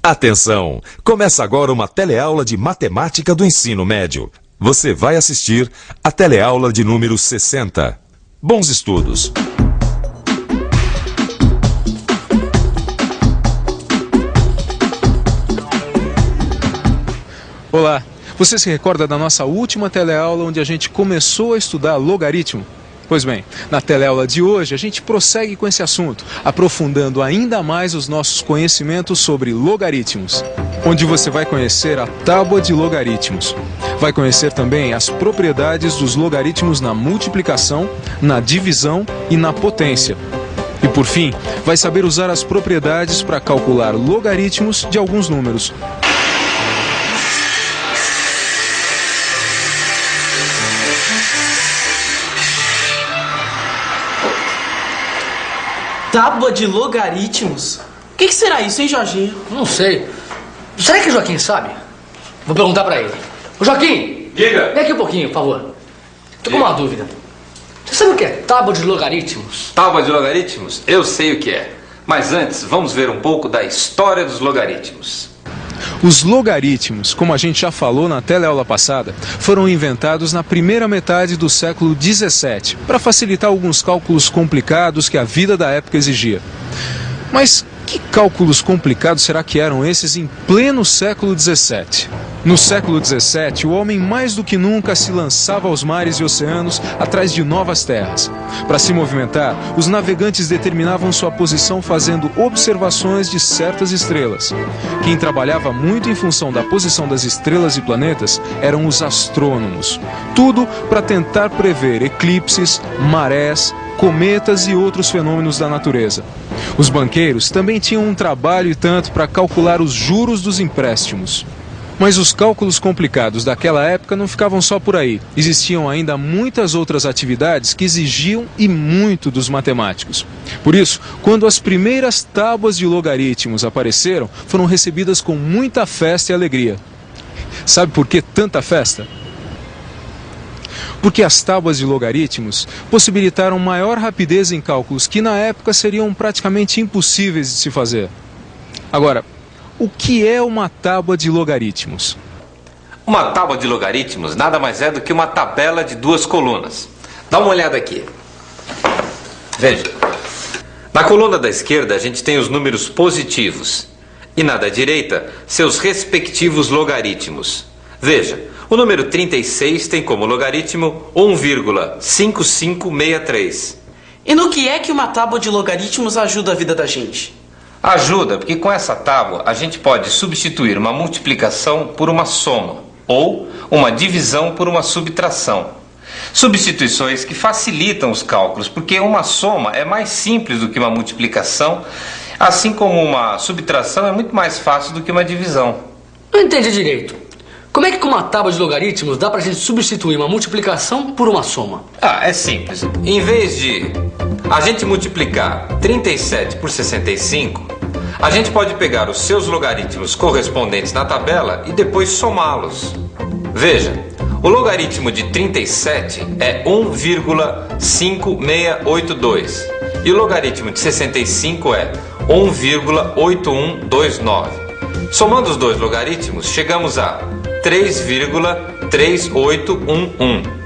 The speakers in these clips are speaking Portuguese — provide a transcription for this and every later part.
Atenção! Começa agora uma teleaula de matemática do ensino médio. Você vai assistir a teleaula de número 60. Bons estudos! Olá! Você se recorda da nossa última teleaula onde a gente começou a estudar logaritmo? Pois bem, na teleaula de hoje a gente prossegue com esse assunto, aprofundando ainda mais os nossos conhecimentos sobre logaritmos, onde você vai conhecer a tábua de logaritmos. Vai conhecer também as propriedades dos logaritmos na multiplicação, na divisão e na potência. E por fim, vai saber usar as propriedades para calcular logaritmos de alguns números. Tábua de logaritmos? O que será isso, hein, Jorginho? Não sei. Será que o Joaquim sabe? Vou perguntar pra ele. Ô, Joaquim! Diga! Vem aqui um pouquinho, por favor. Tô com uma dúvida. Você sabe o que é tábua de logaritmos? Tábua de logaritmos? Eu sei o que é. Mas antes, vamos ver um pouco da história dos logaritmos. Os logaritmos, como a gente já falou na teleaula passada, foram inventados na primeira metade do século XVII, para facilitar alguns cálculos complicados que a vida da época exigia. Mas que cálculos complicados será que eram esses em pleno século XVII? No século XVII, o homem mais do que nunca se lançava aos mares e oceanos atrás de novas terras. Para se movimentar, os navegantes determinavam sua posição fazendo observações de certas estrelas. Quem trabalhava muito em função da posição das estrelas e planetas eram os astrônomos. Tudo para tentar prever eclipses, marés, cometas e outros fenômenos da natureza. Os banqueiros também tinham um trabalho e tanto para calcular os juros dos empréstimos. Mas os cálculos complicados daquela época não ficavam só por aí. Existiam ainda muitas outras atividades que exigiam e muito dos matemáticos. Por isso, quando as primeiras tábuas de logaritmos apareceram, foram recebidas com muita festa e alegria. Sabe por que tanta festa? Porque as tábuas de logaritmos possibilitaram maior rapidez em cálculos que na época seriam praticamente impossíveis de se fazer. Agora, o que é uma tábua de logaritmos? Uma tábua de logaritmos nada mais é do que uma tabela de duas colunas. Dá uma olhada aqui. Veja. Na coluna da esquerda a gente tem os números positivos e na da direita seus respectivos logaritmos. Veja, o número 36 tem como logaritmo 1,5563. E no que é que uma tábua de logaritmos ajuda a vida da gente? Ajuda, porque com essa tábua a gente pode substituir uma multiplicação por uma soma ou uma divisão por uma subtração. Substituições que facilitam os cálculos, porque uma soma é mais simples do que uma multiplicação, assim como uma subtração é muito mais fácil do que uma divisão. Não entendi direito. Como é que com uma tábua de logaritmos dá pra gente substituir uma multiplicação por uma soma? É simples. Em vez de a gente multiplicar 37 por 65, a gente pode pegar os seus logaritmos correspondentes na tabela e depois somá-los. Veja, o logaritmo de 37 é 1,5682 e o logaritmo de 65 é 1,8129. Somando os dois logaritmos, chegamos a 3,3811.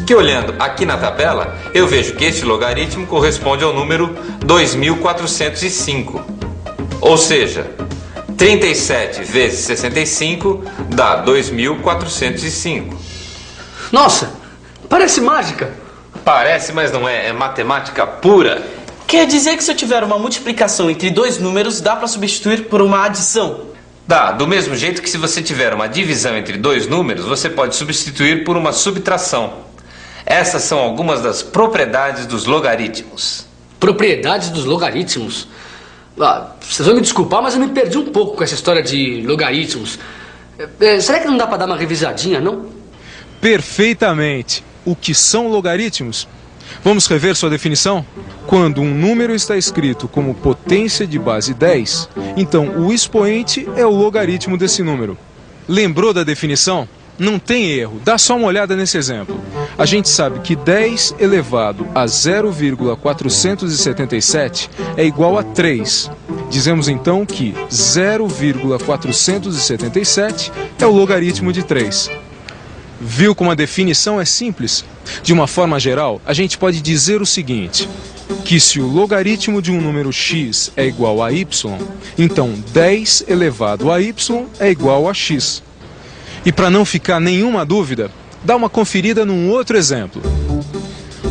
Que olhando aqui na tabela, eu vejo que este logaritmo corresponde ao número 2405. Ou seja, 37 vezes 65 dá 2405. Nossa, parece mágica. Parece, mas não é. É matemática pura. Quer dizer que se eu tiver uma multiplicação entre dois números, dá para substituir por uma adição? Dá, do mesmo jeito que se você tiver uma divisão entre dois números, você pode substituir por uma subtração. Essas são algumas das propriedades dos logaritmos. Propriedades dos logaritmos? Vocês vão me desculpar, mas eu me perdi um pouco com essa história de logaritmos. Será que não dá para dar uma revisadinha, não? Perfeitamente. O que são logaritmos? Vamos rever sua definição? Quando um número está escrito como potência de base 10, então o expoente é o logaritmo desse número. Lembrou da definição? Não tem erro, dá só uma olhada nesse exemplo. A gente sabe que 10 elevado a 0,477 é igual a 3. Dizemos então que 0,477 é o logaritmo de 3. Viu como a definição é simples? De uma forma geral, a gente pode dizer o seguinte, que se o logaritmo de um número x é igual a y, então 10 elevado a y é igual a x. E para não ficar nenhuma dúvida, dá uma conferida num outro exemplo.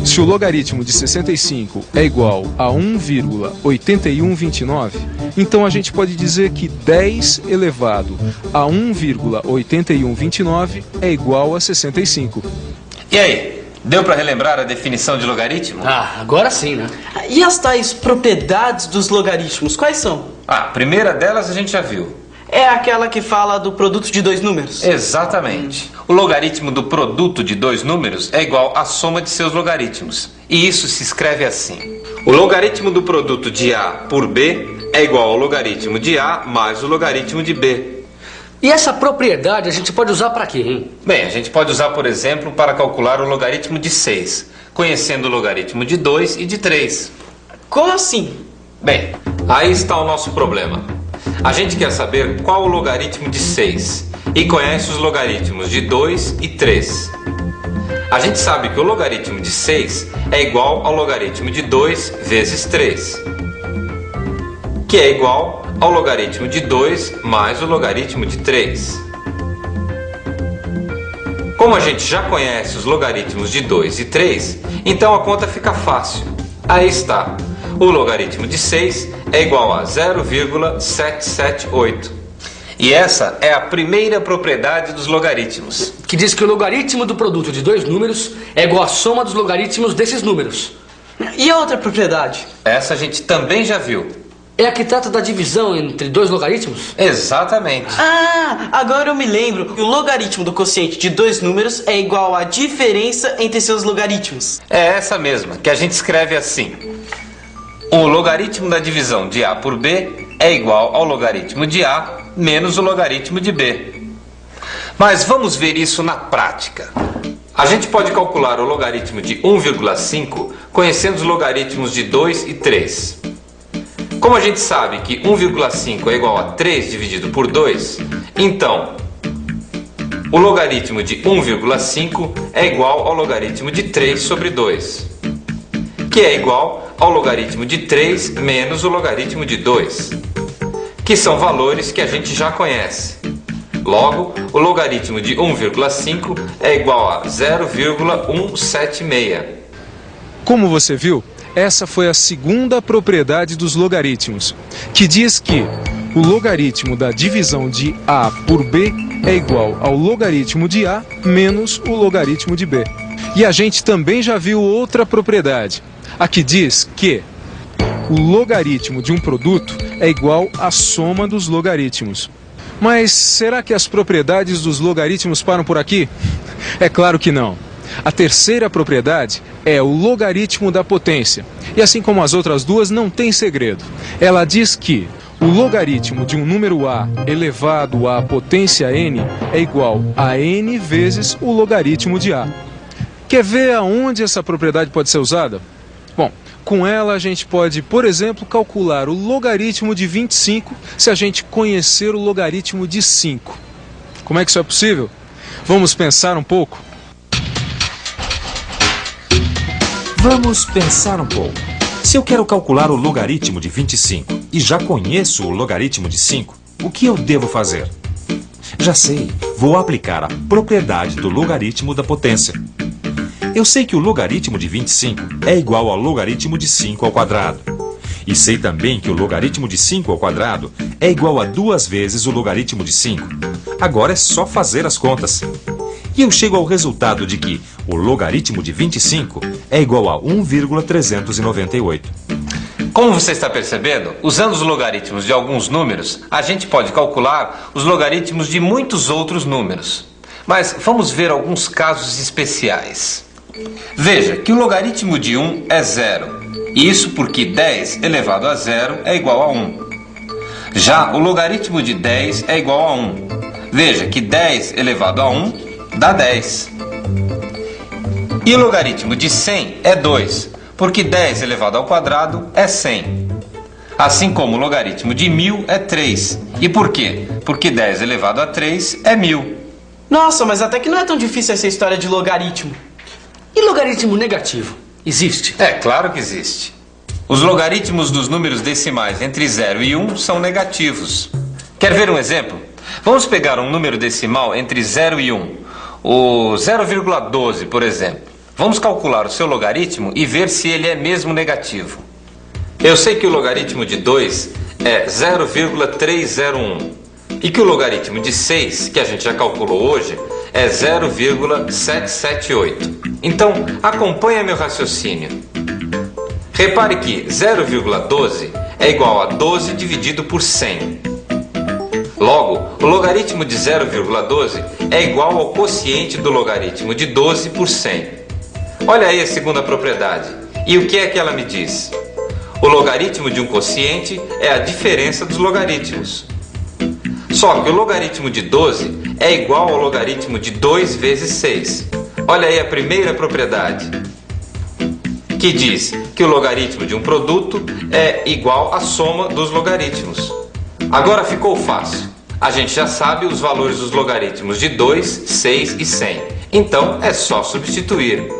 Se o logaritmo de 65 é igual a 1,8129, então a gente pode dizer que 10 elevado a 1,8129 é igual a 65. E aí, deu para relembrar a definição de logaritmo? Ah, agora sim, né? E as tais propriedades dos logaritmos, quais são? A primeira delas a gente já viu. É aquela que fala do produto de dois números? Exatamente. O logaritmo do produto de dois números é igual à soma de seus logaritmos. E isso se escreve assim. O logaritmo do produto de A por B é igual ao logaritmo de A mais o logaritmo de B. E essa propriedade a gente pode usar para quê, hein? Bem, a gente pode usar, por exemplo, para calcular o logaritmo de 6, conhecendo o logaritmo de 2 e de 3. Como assim? Bem, aí está o nosso problema. A gente quer saber qual o logaritmo de 6 e conhece os logaritmos de 2 e 3. A gente sabe que o logaritmo de 6 é igual ao logaritmo de 2 vezes 3, que é igual ao logaritmo de 2 mais o logaritmo de 3. Como a gente já conhece os logaritmos de 2 e 3, então a conta fica fácil. Aí está. O logaritmo de 6 é igual a 0,778. E essa é a primeira propriedade dos logaritmos. Que diz que o logaritmo do produto de dois números é igual à soma dos logaritmos desses números. E a outra propriedade? Essa a gente também já viu. É a que trata da divisão entre dois logaritmos? Exatamente. Ah, agora eu me lembro que o logaritmo do quociente de dois números é igual à diferença entre seus logaritmos. É essa mesma, que a gente escreve assim. O logaritmo da divisão de A por B é igual ao logaritmo de A menos o logaritmo de B. Mas vamos ver isso na prática. A gente pode calcular o logaritmo de 1,5 conhecendo os logaritmos de 2 e 3. Como a gente sabe que 1,5 é igual a 3 dividido por 2, então o logaritmo de 1,5 é igual ao logaritmo de 3 sobre 2, que é igual ao logaritmo de 3 menos o logaritmo de 2, que são valores que a gente já conhece. Logo, o logaritmo de 1,5 é igual a 0,176. Como você viu, essa foi a segunda propriedade dos logaritmos, que diz que o logaritmo da divisão de A por B é igual ao logaritmo de A menos o logaritmo de B. E a gente também já viu outra propriedade, a que diz que o logaritmo de um produto é igual à soma dos logaritmos. Mas será que as propriedades dos logaritmos param por aqui? É claro que não. A terceira propriedade é o logaritmo da potência. E assim como as outras duas, não tem segredo. Ela diz que o logaritmo de um número A elevado à potência n é igual a n vezes o logaritmo de A. Quer ver aonde essa propriedade pode ser usada? Bom, com ela a gente pode, por exemplo, calcular o logaritmo de 25 se a gente conhecer o logaritmo de 5. Como é que isso é possível? Vamos pensar um pouco? Vamos pensar um pouco. Se eu quero calcular o logaritmo de 25 e já conheço o logaritmo de 5, o que eu devo fazer? Já sei, vou aplicar a propriedade do logaritmo da potência. Eu sei que o logaritmo de 25 é igual ao logaritmo de 5 ao quadrado. E sei também que o logaritmo de 5 ao quadrado é igual a 2 vezes o logaritmo de 5. Agora é só fazer as contas. E eu chego ao resultado de que o logaritmo de 25 é igual a 1,398. Como você está percebendo, usando os logaritmos de alguns números, a gente pode calcular os logaritmos de muitos outros números. Mas vamos ver alguns casos especiais. Veja que o logaritmo de 1 é 0. Isso porque 10 elevado a 0 é igual a 1. Já o logaritmo de 10 é igual a 1. Veja que 10 elevado a 1 dá 10. E o logaritmo de 100 é 2, porque 10 elevado ao quadrado é 100. Assim como o logaritmo de 1000 é 3. E por quê? Porque 10 elevado a 3 é 1000. Nossa, mas até que não é tão difícil essa história de logaritmo. E logaritmo negativo? Existe? É claro que existe. Os logaritmos dos números decimais entre 0 e 1 são negativos. Quer ver um exemplo? Vamos pegar um número decimal entre 0 e 1. O 0,12, por exemplo. Vamos calcular o seu logaritmo e ver se ele é mesmo negativo. Eu sei que o logaritmo de 2 é 0,301 e que o logaritmo de 6, que a gente já calculou hoje, é 0,778. Então, acompanha meu raciocínio. Repare que 0,12 é igual a 12 dividido por 100. Logo, o logaritmo de 0,12 é igual ao quociente do logaritmo de 12 por 100. Olha aí a segunda propriedade. E o que é que ela me diz? O logaritmo de um quociente é a diferença dos logaritmos. Só que o logaritmo de 12 é igual ao logaritmo de 2 vezes 6. Olha aí a primeira propriedade, que diz que o logaritmo de um produto é igual à soma dos logaritmos. Agora ficou fácil. A gente já sabe os valores dos logaritmos de 2, 6 e 100. Então é só substituir.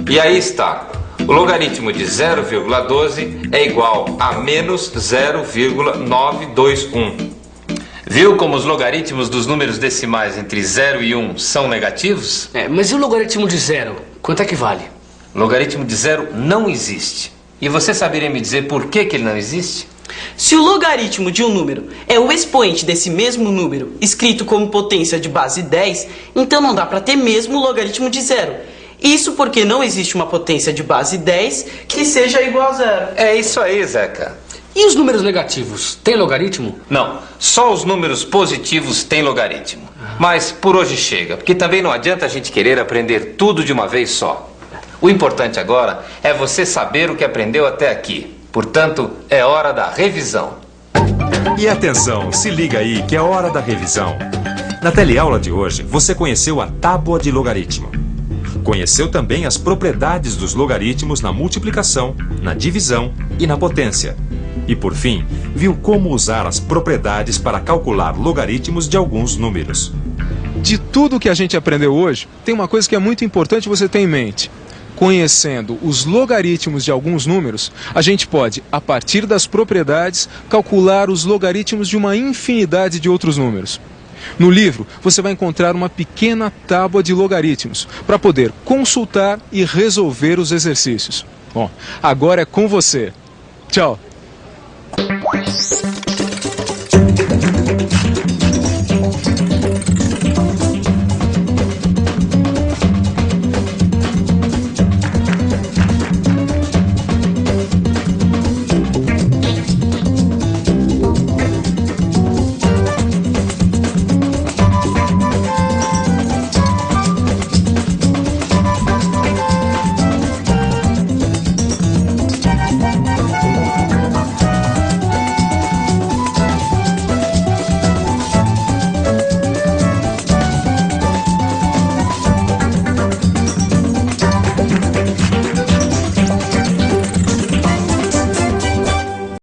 E aí está. O logaritmo de 0,12 é igual a menos 0,921. Viu como os logaritmos dos números decimais entre 0 e 1 são negativos? Mas e o logaritmo de 0? Quanto é que vale? O logaritmo de 0 não existe. E você saberia me dizer por que ele não existe? Se o logaritmo de um número é o expoente desse mesmo número, escrito como potência de base 10, então não dá para ter mesmo o logaritmo de 0. Isso porque não existe uma potência de base 10 que seja igual a 0. É isso aí, Zeca. E os números negativos, têm logaritmo? Não, só os números positivos têm logaritmo. Mas por hoje chega, porque também não adianta a gente querer aprender tudo de uma vez só. O importante agora é você saber o que aprendeu até aqui. Portanto, é hora da revisão. E atenção, se liga aí que é hora da revisão. Na teleaula de hoje, você conheceu a tábua de logaritmo. Conheceu também as propriedades dos logaritmos na multiplicação, na divisão e na potência. E por fim, viu como usar as propriedades para calcular logaritmos de alguns números. De tudo que a gente aprendeu hoje, tem uma coisa que é muito importante você ter em mente. Conhecendo os logaritmos de alguns números, a gente pode, a partir das propriedades, calcular os logaritmos de uma infinidade de outros números. No livro, você vai encontrar uma pequena tábua de logaritmos para poder consultar e resolver os exercícios. Bom, agora é com você. Tchau!